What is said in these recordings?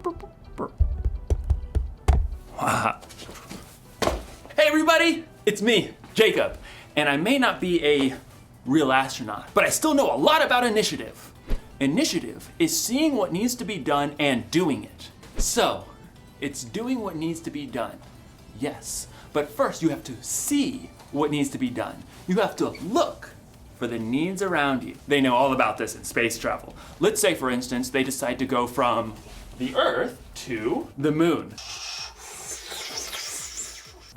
Hey everybody, it's me, Jacob, and I may not be a real astronaut, but I still know a lot about initiative. Initiative is seeing what needs to be done and doing it. So, it's doing what needs to be done. Yes, but first you have to see what needs to be done. You have to look for the needs around you. They know all about this in space travel. Let's say, for instance, they decide to go from the Earth to the moon.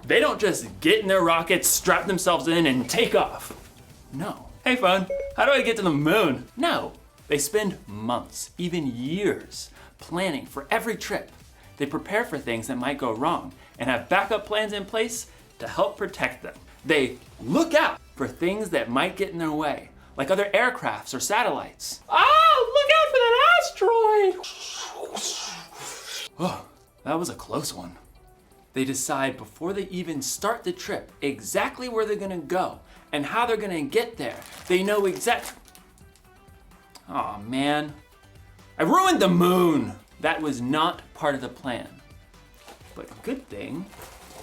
They don't just get in their rockets, strap themselves in, and take off. No. Hey phone, how do I get to the moon? No. They spend months, even years, planning for every trip. They prepare for things that might go wrong and have backup plans in place to help protect them. They look out for things that might get in their way, like other aircrafts or satellites. Look out for that asteroid! Oh, that was a close one. They decide before they even start the trip exactly where they're gonna go and how they're gonna get there. They know Aw, man. I ruined the moon! That was not part of the plan. But good thing,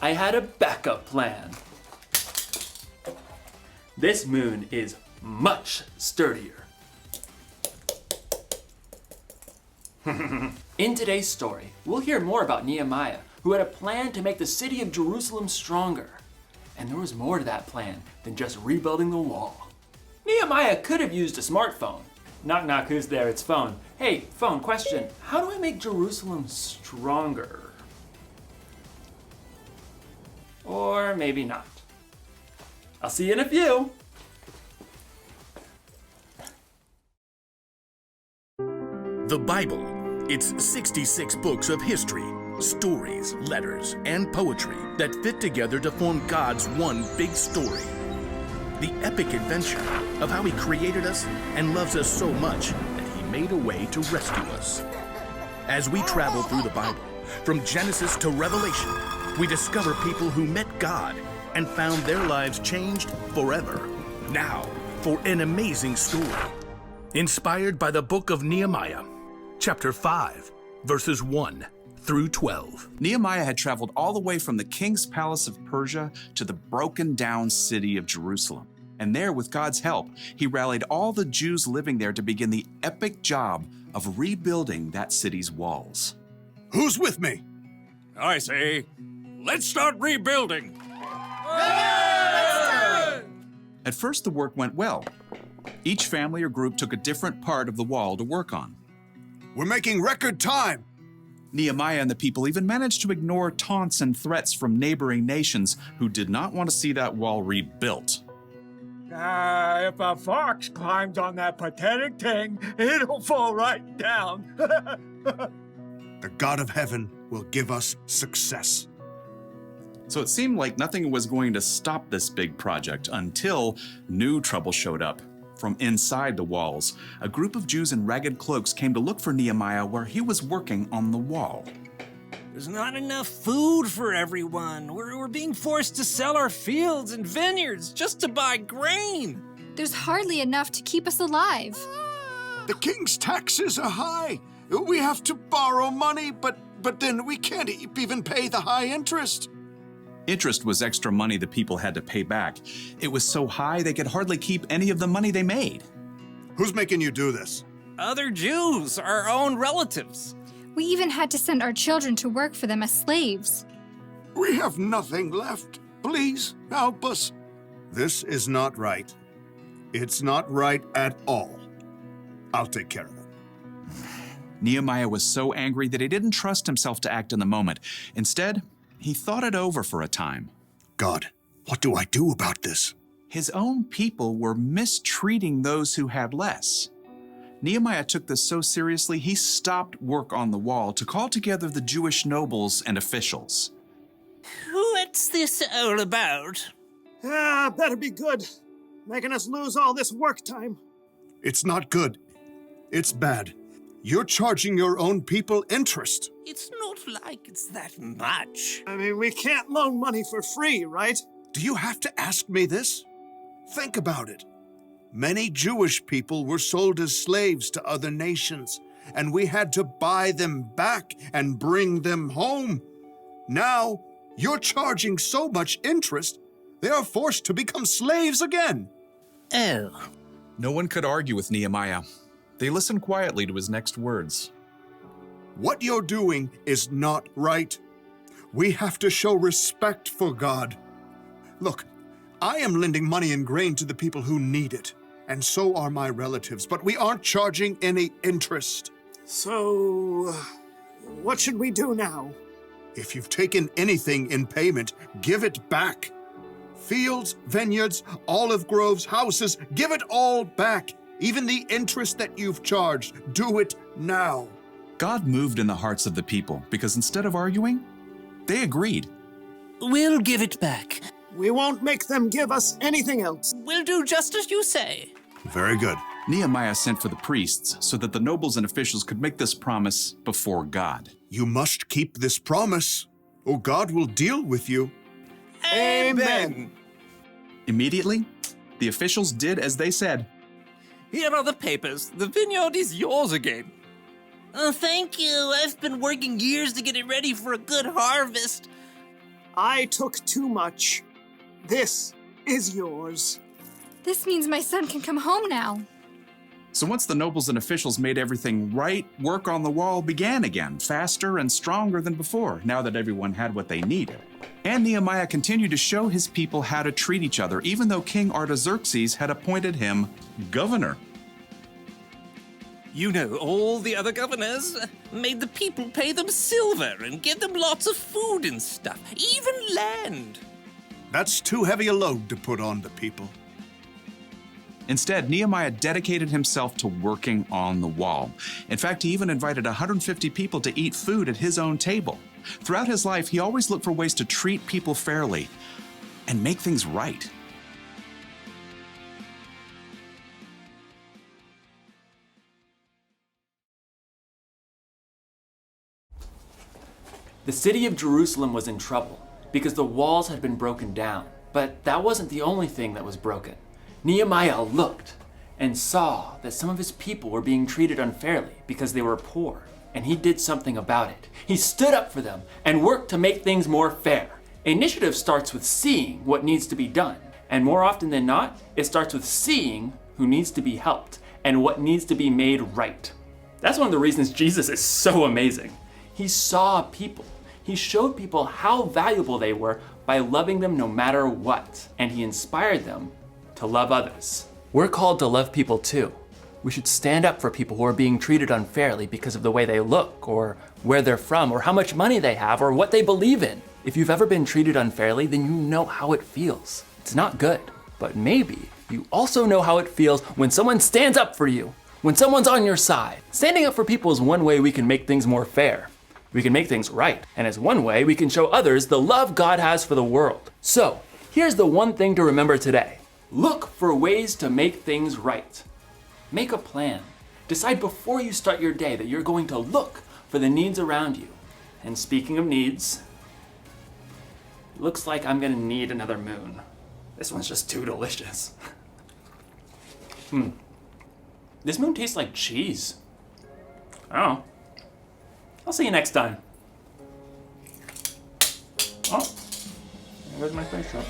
I had a backup plan. This moon is much sturdier. In today's story, we'll hear more about Nehemiah, who had a plan to make the city of Jerusalem stronger. And there was more to that plan than just rebuilding the wall. Nehemiah could have used a smartphone. Knock knock, who's there? It's phone. Hey, phone, question. How do I make Jerusalem stronger? Or maybe not. I'll see you in a few. The Bible. It's 66 books of history, stories, letters, and poetry that fit together to form God's one big story. The epic adventure of how He created us and loves us so much that He made a way to rescue us. As we travel through the Bible, from Genesis to Revelation, we discover people who met God and found their lives changed forever. Now, for an amazing story. Inspired by the book of Nehemiah, chapter 5, verses 1 through 12. Nehemiah had traveled all the way from the king's palace of Persia to the broken down city of Jerusalem. And there, with God's help, he rallied all the Jews living there to begin the epic job of rebuilding that city's walls. Who's with me? I say, let's start rebuilding. At first, the work went well. Each family or group took a different part of the wall to work on. We're making record time. Nehemiah and the people even managed to ignore taunts and threats from neighboring nations who did not want to see that wall rebuilt. If a fox climbs on that pathetic thing, it'll fall right down. The God of heaven will give us success. So it seemed like nothing was going to stop this big project until new trouble showed up. From inside the walls, a group of Jews in ragged cloaks came to look for Nehemiah where he was working on the wall. There's not enough food for everyone. We're being forced to sell our fields and vineyards just to buy grain. There's hardly enough to keep us alive. The king's taxes are high. We have to borrow money, but then we can't even pay the high interest. Interest was extra money the people had to pay back. It was so high they could hardly keep any of the money they made. Who's making you do this? Other Jews, our own relatives. We even had to send our children to work for them as slaves. We have nothing left. Please help us. This is not right. It's not right at all. I'll take care of it. Nehemiah was so angry that he didn't trust himself to act in the moment. Instead, he thought it over for a time. God, what do I do about this? His own people were mistreating those who had less. Nehemiah took this so seriously, he stopped work on the wall to call together the Jewish nobles and officials. What's this all about? Better be good. Making us lose all this work time. It's not good. It's bad. You're charging your own people interest. It's not like it's that much. I mean, we can't loan money for free, right? Do you have to ask me this? Think about it. Many Jewish people were sold as slaves to other nations, and we had to buy them back and bring them home. Now, you're charging so much interest, they are forced to become slaves again. Oh. No one could argue with Nehemiah. They listened quietly to his next words. What you're doing is not right. We have to show respect for God. Look, I am lending money and grain to the people who need it, and so are my relatives, but we aren't charging any interest. So, what should we do now? If you've taken anything in payment, give it back. Fields, vineyards, olive groves, houses, give it all back. Even the interest that you've charged, do it now. God moved in the hearts of the people because instead of arguing, they agreed. We'll give it back. We won't make them give us anything else. We'll do just as you say. Very good. Nehemiah sent for the priests so that the nobles and officials could make this promise before God. You must keep this promise, or God will deal with you. Amen. Immediately, the officials did as they said. Here are the papers. The vineyard is yours again. Oh, thank you. I've been working years to get it ready for a good harvest. I took too much. This is yours. This means my son can come home now. So once the nobles and officials made everything right, work on the wall began again, faster and stronger than before, now that everyone had what they needed. And Nehemiah continued to show his people how to treat each other, even though King Artaxerxes had appointed him governor. You know, all the other governors Made the people pay them silver and give them lots of food and stuff, even land. That's too heavy a load to put on the people. Instead, Nehemiah dedicated himself to working on the wall. In fact, he even invited 150 people to eat food at his own table. Throughout his life, he always looked for ways to treat people fairly and make things right. The city of Jerusalem was in trouble because the walls had been broken down. But that wasn't the only thing that was broken. Nehemiah looked and saw that some of his people were being treated unfairly because they were poor, and he did something about it. He stood up for them and worked to make things more fair. Initiative starts with seeing what needs to be done, and more often than not, it starts with seeing who needs to be helped and what needs to be made right. That's one of the reasons Jesus is so amazing. He saw people. He showed people how valuable they were by loving them no matter what, and he inspired them to love others. We're called to love people too. We should stand up for people who are being treated unfairly because of the way they look, or where they're from, or how much money they have, or what they believe in. If you've ever been treated unfairly, then you know how it feels. It's not good, but maybe you also know how it feels when someone stands up for you, when someone's on your side. Standing up for people is one way we can make things more fair. We can make things right, and as one way we can show others the love God has for the world. So, here's the one thing to remember today. Look for ways to make things right. Make a plan. Decide before you start your day that you're going to look for the needs around you. And speaking of needs, looks like I'm gonna need another moon. This one's just too delicious. This moon tastes like cheese. Oh. I'll see you next time. Oh, there goes my face up.